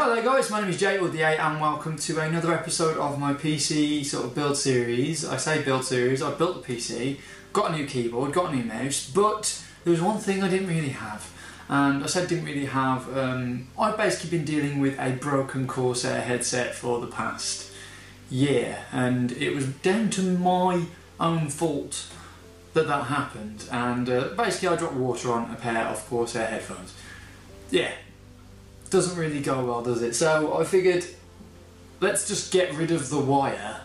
Hello there guys, my name is Jay with the A and welcome to another episode of my PC sort of build series. I say build series, I built the PC, got a new keyboard, got a new mouse, but there was one thing I didn't really have. And I said didn't really have, I've basically been dealing with a broken Corsair headset for the past year, and it was down to my own fault that happened. And basically I dropped water on a pair of Corsair headphones. Yeah. Doesn't really go well, does it? So I figured, let's just get rid of the wire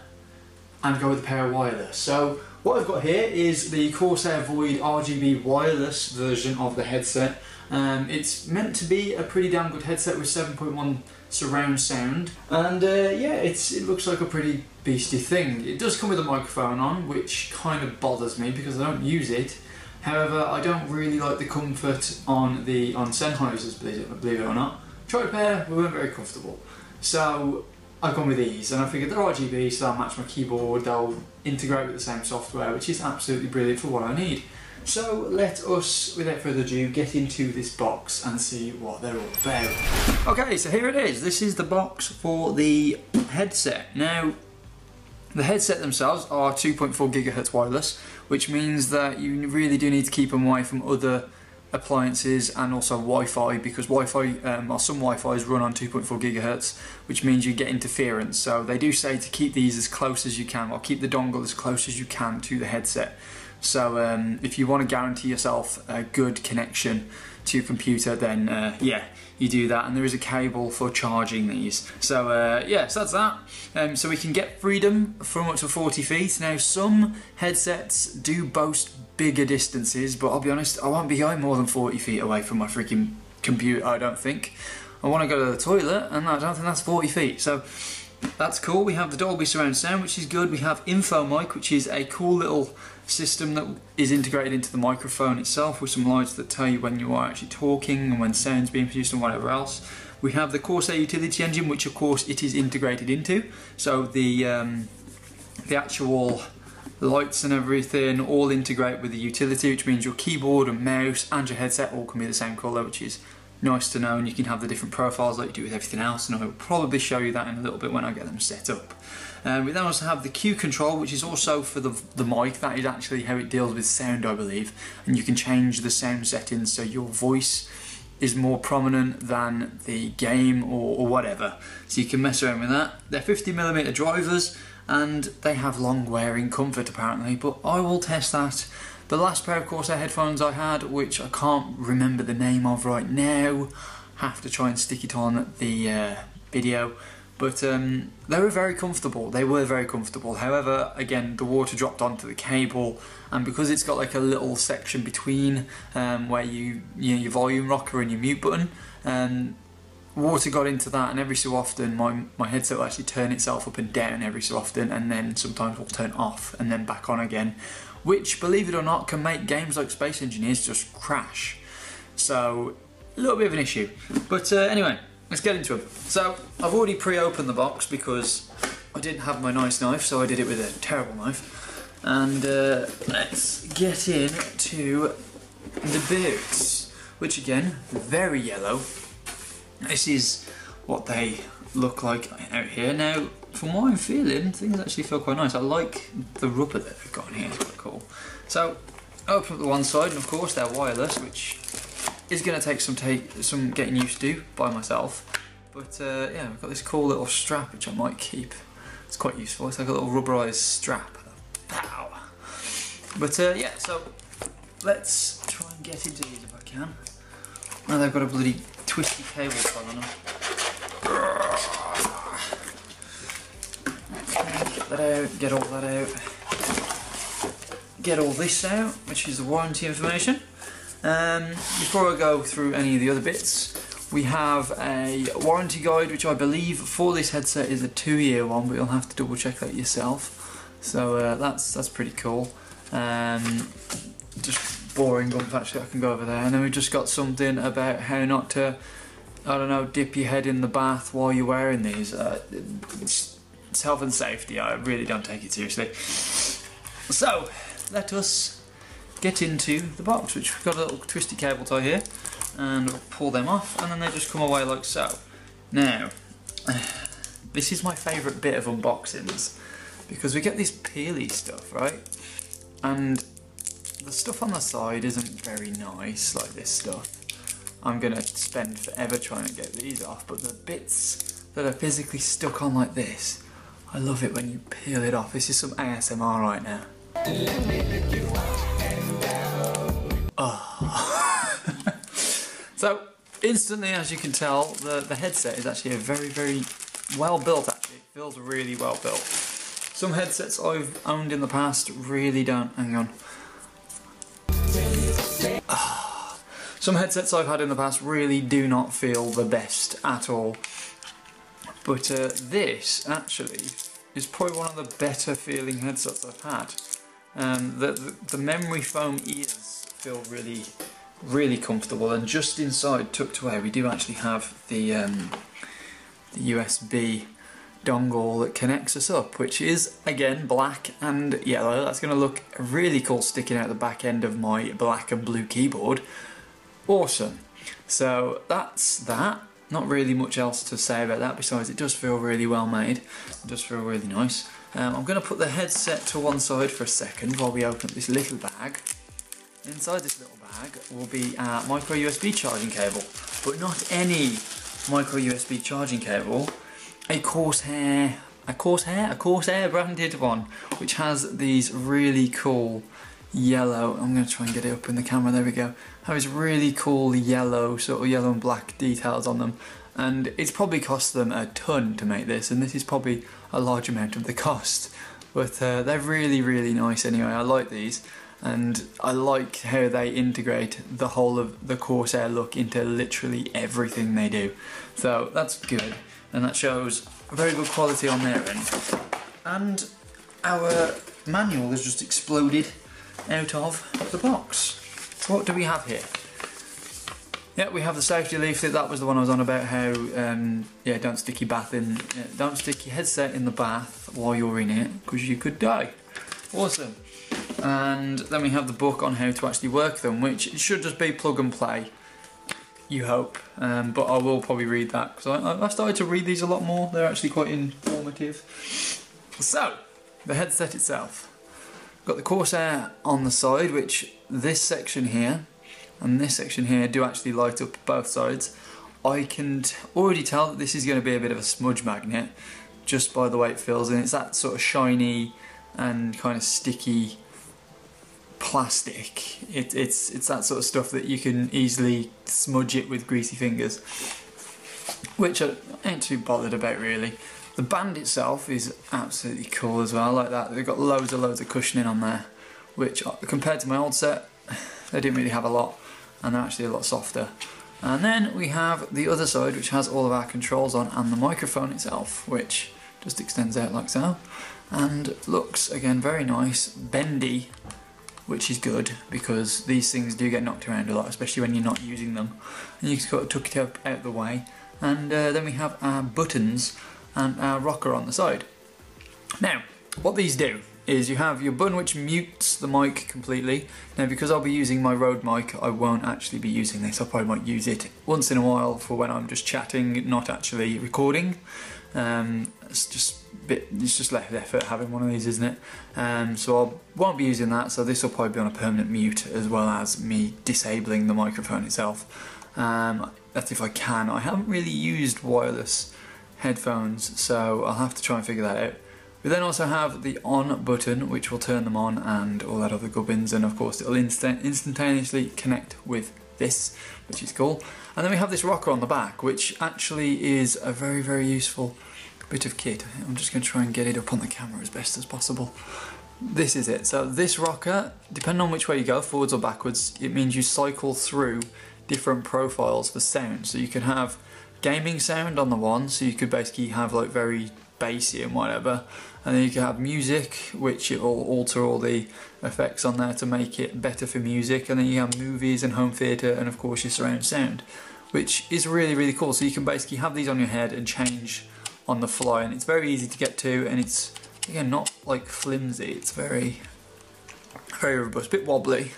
and go with a pair of wireless. So what I've got here is the Corsair Void RGB Wireless version of the headset. It's meant to be a pretty damn good headset with 7.1 surround sound, and yeah, it looks like a pretty beastly thing. It does come with a microphone on, which kind of bothers me because I don't use it. However, I don't really like the comfort on Sennheisers, believe it or not. Tried a pair, we weren't very comfortable. So I've gone with these, and I figured they're RGB, so they'll match my keyboard, they'll integrate with the same software, which is absolutely brilliant for what I need. So let us, without further ado, get into this box and see what they're all about. Okay, so here it is. This is the box for the headset. Now, the headset themselves are 2.4 GHz wireless, which means that you really do need to keep them away from other appliances and also Wi-Fi, because Wi-Fi, or some Wi-Fis run on 2.4 GHz, which means you get interference. So they do say to keep these as close as you can, or keep the dongle as close as you can to the headset. So if you want to guarantee yourself a good connection to your computer, then yeah, you do that. And there is a cable for charging these. So yeah, so that's that. So we can get freedom from up to 40 feet. Now some headsets do boast bigger distances, but I'll be honest, I won't be going more than 40 feet away from my freaking computer, I don't think. I want to go to the toilet, and I don't think that's 40 feet, so that's cool. We have the Dolby surround sound, which is good. We have Info Mic, which is a cool little system that is integrated into the microphone itself with some lights that tell you when you are actually talking and when sound's being produced and whatever else. We have the Corsair Utility Engine, which of course it is integrated into, so the actual lights and everything all integrate with the utility, which means your keyboard and mouse and your headset all can be the same colour, which is nice to know, and you can have the different profiles like you do with everything else, and I will probably show you that in a little bit when I get them set up. We then also have the Q control, which is also for the mic. That is actually how it deals with sound, I believe, and you can change the sound settings so your voice is more prominent than the game or whatever, so you can mess around with that. They're 50mm drivers, and they have long wearing comfort apparently, but I will test that. The last pair of Corsair headphones I had, which I can't remember the name of right now, have to try and stick it on the video, but they were very comfortable. They were very comfortable. However, again, the water dropped onto the cable, and because it's got like a little section between where your volume rocker and your mute button, water got into that, and every so often my headset will actually turn itself up and down every so often, and then sometimes will turn off and then back on again, which, believe it or not, can make games like Space Engineers just crash. So a little bit of an issue, but anyway, let's get into them. So I've already pre-opened the box because I didn't have my nice knife, so I did it with a terrible knife. And let's get into the boots, which again, very yellow. This is what they look like out here. Now, from what I'm feeling, things actually feel quite nice. I like the rubber that they've got in here, it's quite cool. So, open up the one side, and of course they're wireless, which is going to take some getting used to by myself. But yeah, we've got this cool little strap which I might keep. It's quite useful. It's like a little rubberized strap. Pow! But yeah, so let's try and get into these if I can. Now they've got a bloody twisty cable tie on them. Get that out, get all that out. Get all this out, which is the warranty information. Before I go through any of the other bits, we have a warranty guide, which I believe for this headset is a 2-year one, but you'll have to double check that yourself. So that's pretty cool. Just boring, but actually I can go over there. And then we've just got something about how not to, I don't know, dip your head in the bath while you're wearing these. It's health and safety, I really don't take it seriously. So, let us get into the box, which we've got a little twisty cable tie here, and we'll pull them off, and then they just come away like so. Now, this is my favourite bit of unboxings because we get this peely stuff, right? And the stuff on the side isn't very nice, like this stuff. I'm gonna spend forever trying to get these off, but the bits that are physically stuck on like this, I love it when you peel it off. This is some ASMR right now. Oh. So, instantly, as you can tell, the headset is actually a very, very well built actually. It feels really well built. Some headsets I've owned in the past really don't, hang on. Some headsets I've had in the past really do not feel the best at all. But this actually is probably one of the better feeling headsets I've had. The memory foam ears feel really, really comfortable, and just inside, tucked away, we do actually have the USB dongle that connects us up, which is again black and yellow. That's going to look really cool sticking out the back end of my black and blue keyboard. Awesome. So that's that. Not really much else to say about that besides it does feel really well made. It does feel really nice. I'm going to put the headset to one side for a second while we open up this little bag. Inside this little bag will be a micro USB charging cable, but not any micro USB charging cable. A Corsair branded one, which has these really cool yellow, I'm going to try and get it up in the camera, there we go, has really cool yellow, sort of yellow and black details on them, and it's probably cost them a ton to make this, and this is probably a large amount of the cost, but they're really, really nice anyway. I like these, and I like how they integrate the whole of the Corsair look into literally everything they do, so that's good, and that shows very good quality on their end. And our manual has just exploded out of the box. So what do we have here? Yeah, we have the safety leaflet. That was the one I was on about, how yeah, don't stick your don't stick your headset in the bath while you're in it because you could die. Awesome. And then we have the book on how to actually work them, which should just be plug and play, you hope, but I will probably read that because I've started to read these a lot more. They're actually quite informative. So, the headset itself. Got the Corsair on the side, which this section here and this section here do actually light up both sides. I can already tell that this is going to be a bit of a smudge magnet just by the way it feels, and it's that sort of shiny and kind of sticky plastic. It's that sort of stuff that you can easily smudge it with greasy fingers, which I ain't too bothered about really. The band itself is absolutely cool as well, like that. They've got loads of cushioning on there, which compared to my old set, they didn't really have a lot, and they're actually a lot softer. And then we have the other side, which has all of our controls on, and the microphone itself, which just extends out like so, and looks, again, very nice, bendy, which is good, because these things do get knocked around a lot, especially when you're not using them. And you just got to tuck it up out the way. And then we have our buttons and our rocker on the side. Now, what these do is you have your button which mutes the mic completely. Now, because I'll be using my Rode mic, I won't actually be using this. I probably might use it once in a while for when I'm just chatting, not actually recording. It's just less effort having one of these, isn't it? So I won't be using that, so this will probably be on a permanent mute, as well as me disabling the microphone itself. That's if I can. I haven't really used wireless headphones, so I'll have to try and figure that out. We then also have the on button, which will turn them on, and all that other gubbins, and of course it'll instantaneously connect with this, which is cool. And then we have this rocker on the back, which actually is a very, very useful bit of kit. I'm just going to try and get it up on the camera as best as possible. This is it. So this rocker, depending on which way you go, forwards or backwards, it means you cycle through different profiles for sound. So you can have gaming sound on the one, so you could basically have like very bassy and whatever, and then you can have music, which it will alter all the effects on there to make it better for music, and then you have movies and home theatre, and of course your surround sound, which is really, really cool. So you can basically have these on your head and change on the fly, and it's very easy to get to, and it's, again, not like flimsy, it's very, very robust, a bit wobbly,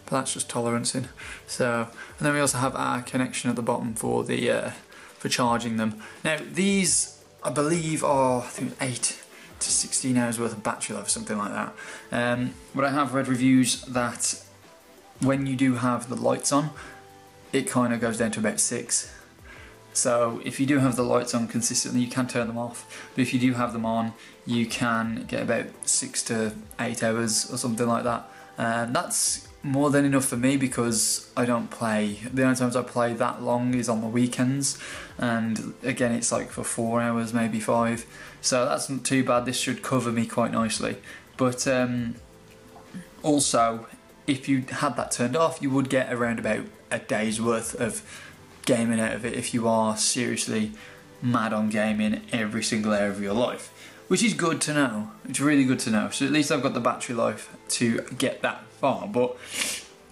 but that's just tolerancing. So, and then we also have our connection at the bottom for the for charging them. Now these, I believe, are, I think, 8 to 16 hours worth of battery life or something like that. But I have read reviews that when you do have the lights on, it kind of goes down to about 6. So if you do have the lights on consistently, you can turn them off. But if you do have them on, you can get about 6 to 8 hours or something like that. That's more than enough for me because I don't play. The only times I play that long is on the weekends, and again it's like for 4 hours, maybe 5. So that's not too bad. This should cover me quite nicely. But also, if you had that turned off, you would get around about a day's worth of gaming out of it if you are seriously mad on gaming every single hour of your life, which is good to know. It's really good to know. So at least I've got the battery life to get that far. But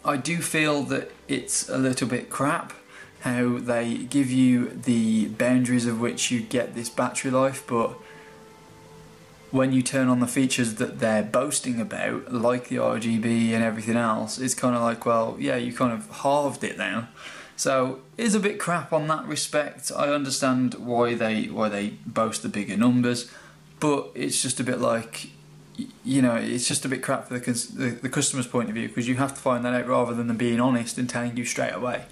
I do feel that it's a little bit crap how they give you the boundaries of which you get this battery life, but when you turn on the features that they're boasting about, like the RGB and everything else, it's kind of like, well, yeah, you kind of halved it now. So it's a bit crap on that respect. I understand why they boast the bigger numbers, but it's just a bit like, you know, it's just a bit crap for the customer's point of view, because you have to find that out rather than them being honest and telling you straight away,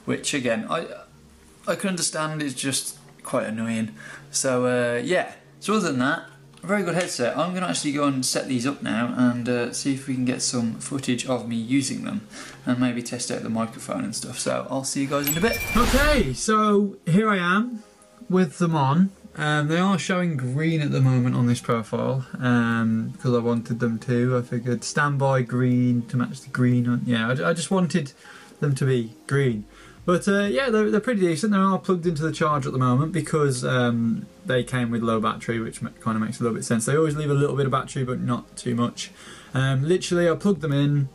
which again I can understand is just quite annoying. So yeah, so other than that, a very good headset. I'm going to actually go and set these up now and see if we can get some footage of me using them and maybe test out the microphone and stuff. So I'll see you guys in a bit. Okay, so here I am with them on. They are showing green at the moment on this profile because I wanted them to. I figured standby green to match the green. Yeah, I just wanted them to be green. But yeah, they're pretty decent. They are plugged into the charger at the moment because they came with low battery, which kind of makes a little bit of sense. They always leave a little bit of battery, but not too much. Literally, I plugged them in,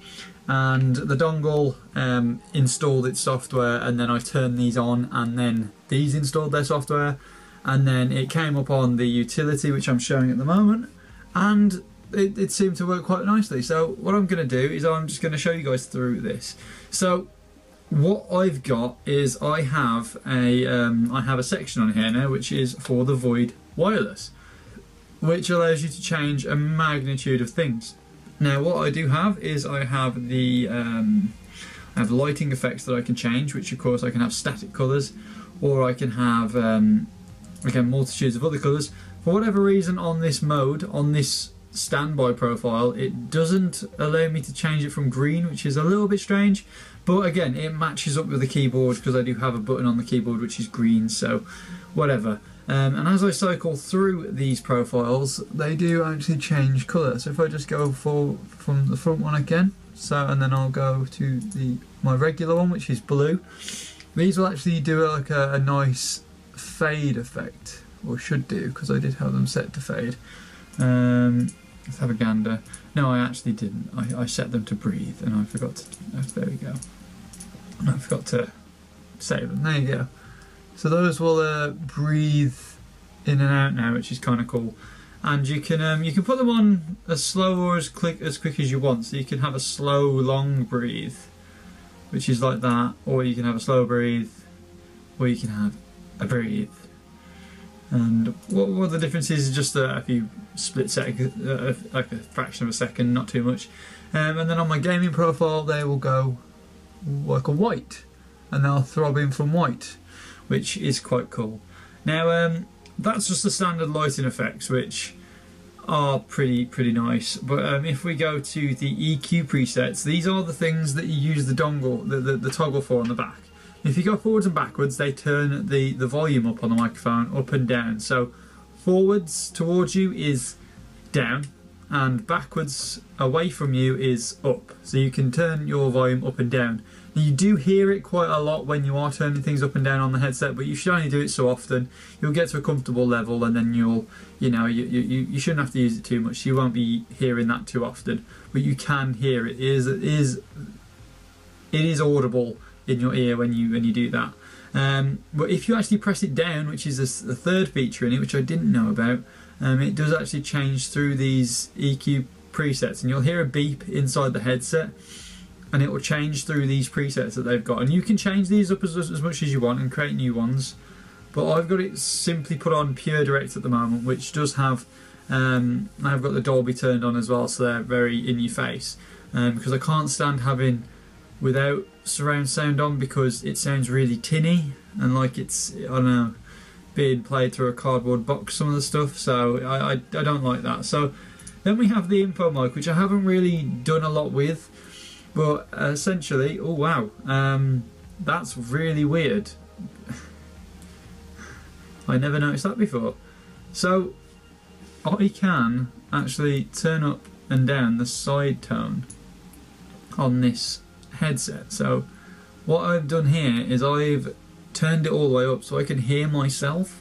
and the dongle installed its software, and then I turned these on, and then these installed their software, and then it came up on the utility, which I'm showing at the moment, and it seemed to work quite nicely. So what I'm going to do is I'm just going to show you guys through this. So what I've got is I have a section on here now which is for the Void Wireless, which allows you to change a magnitude of things. Now what I do have is I have the lighting effects that I can change, which of course I can have static colours, or I can have again multitudes of other colours. For whatever reason on this mode, on this standby profile, it doesn't allow me to change it from green, which is a little bit strange. But again, it matches up with the keyboard because I do have a button on the keyboard which is green, so whatever. And as I cycle through these profiles, they do actually change colour. So if I just go from the front one again, and then I'll go to my regular one, which is blue. These will actually do like a nice fade effect, or should do, because I did have them set to fade. Let's have a gander. No, I actually didn't. I set them to breathe, and I forgot to. There we go. And I forgot to save them. There you go. So those will breathe in and out now, which is kind of cool. And you can put them on as slow or as quick as you want. So you can have a slow, long breathe, which is like that, or you can have a slow breathe, or you can have a breathe. And what the difference is just a few split seconds, like a fraction of a second, not too much. And then on my gaming profile, they will go like a white, and they'll throb in from white, which is quite cool. Now that's just the standard lighting effects, which are pretty nice. But if we go to the EQ presets, these are the things that you use the dongle, the toggle for on the back. If you go forwards and backwards, they turn the volume up on the microphone up and down. So forwards towards you is down, and backwards away from you is up. So you can turn your volume up and down. Now, you do hear it quite a lot when you are turning things up and down on the headset, but you should only do it so often. You'll get to a comfortable level, and then you shouldn't have to use it too much. You won't be hearing that too often, but you can hear it. It is audible in your ear when you do that. But if you actually press it down, which is the third feature in it, which I didn't know about, it does actually change through these EQ presets, and you'll hear a beep inside the headset, and it will change through these presets that they've got. And you can change these up as much as you want and create new ones. but I've got it simply put on pure direct at the moment, which does have I've got the Dolby turned on as well, so they're very in your face, because I can't stand having without surround sound on, because it sounds really tinny and like it's, I don't know, being played through a cardboard box, some of the stuff, so I don't like that. So then we have the info mic, which I haven't really done a lot with, but essentially, oh wow, that's really weird. I never noticed that before. So I can actually turn up and down the side tone on this headset. So what I've done here is I've turned it all the way up so I can hear myself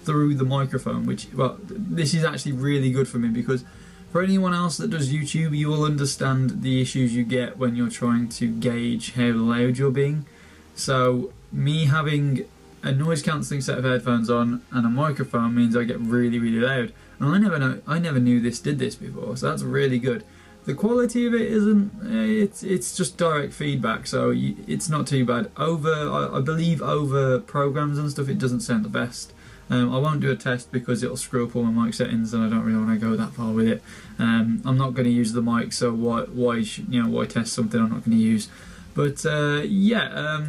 through the microphone, which, well, this is actually really good for me, because for anyone else that does YouTube, you will understand the issues you get when you're trying to gauge how loud you're being. So me having a noise cancelling set of headphones on and a microphone means I get really, really loud. And I never knew this did this before, so that's really good. The quality of it isn't, it's just direct feedback, so it's not too bad. I believe over programs and stuff, it doesn't sound the best. I won't do a test because it'll screw up all my mic settings, and I don't really want to go that far with it. I'm not going to use the mic, so why test something I'm not going to use? But yeah,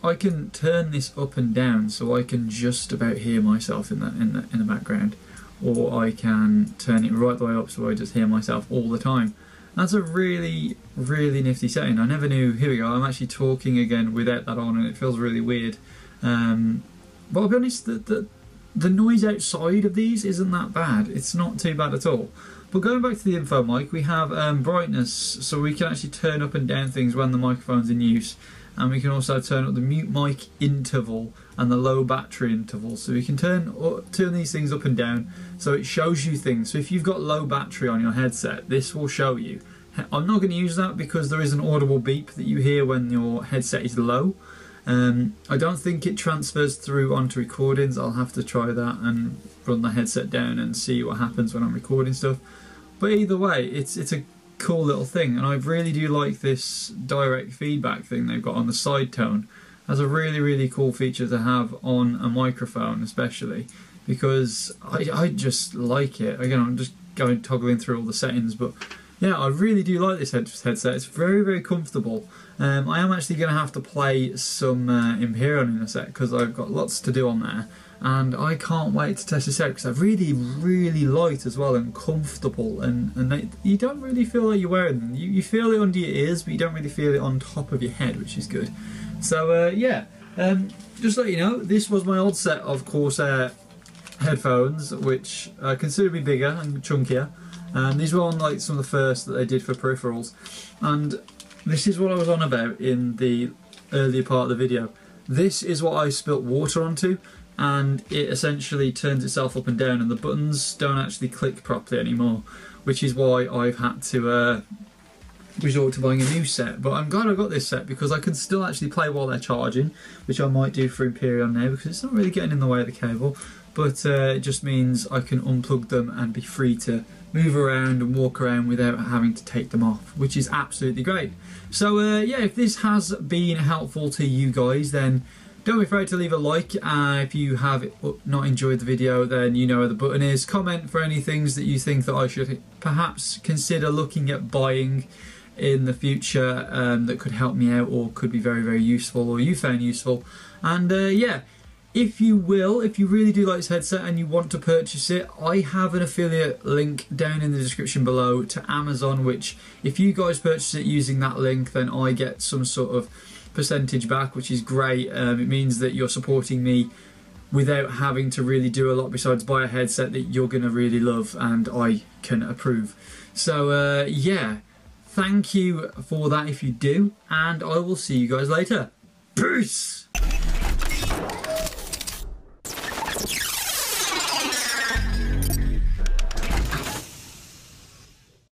I can turn this up and down, so I can just about hear myself in the background, or I can turn it right the way up so I just hear myself all the time. That's a really, really nifty setting. I never knew. Here we go. I'm actually talking again without that on, and it feels really weird. But I'll be honest, the noise outside of these isn't that bad. It's not too bad at all. But going back to the info mic, we have brightness, so we can actually turn up and down things when the microphone's in use. And we can also turn up the mute mic interval and the low battery interval. So we can turn these things up and down, so it shows you things. So if you've got low battery on your headset, this will show you. I'm not going to use that because there is an audible beep that you hear when your headset is low. I don't think it transfers through onto recordings. I'll have to try that and run the headset down and see what happens when I'm recording stuff. But either way, it's a cool little thing, and I really do like this direct feedback thing they've got on the side tone. That's a really, really cool feature to have on a microphone, especially because I just like it. Again, I'm just toggling through all the settings, but yeah, I really do like this headset. It's very, very comfortable. I am actually going to have to play some Imperial in a sec, because I've got lots to do on there, and I can't wait to test this out, because they're really, really light as well and comfortable, and you don't really feel like you're wearing them. You feel it under your ears, but you don't really feel it on top of your head, which is good. So yeah, just to let you know, this was my old set of Corsair headphones, which are considerably bigger and chunkier. These were on like some of the first that they did for peripherals, and this is what I was on about in the earlier part of the video. This is what I spilt water onto, and it essentially turns itself up and down, and the buttons don't actually click properly anymore, which is why I've had to resort to buying a new set. But I'm glad I got this set, because I can still actually play while they're charging, which I might do for Imperial now, because it's not really getting in the way of the cable. But it just means I can unplug them and be free to move around and walk around without having to take them off, which is absolutely great. So yeah, if this has been helpful to you guys, then don't be afraid to leave a like. If you have not enjoyed the video, then you know where the button is. Comment for any things that you think that I should perhaps consider looking at buying in the future, that could help me out or could be very, very useful, or you found useful. And yeah, if you really do like this headset and you want to purchase it, I have an affiliate link down in the description below to Amazon, which if you guys purchase it using that link, then I get some sort of percentage back, which is great. It means that you're supporting me without having to really do a lot besides buy a headset that you're going to really love and I can approve. So yeah, thank you for that if you do, and I will see you guys later. Peace!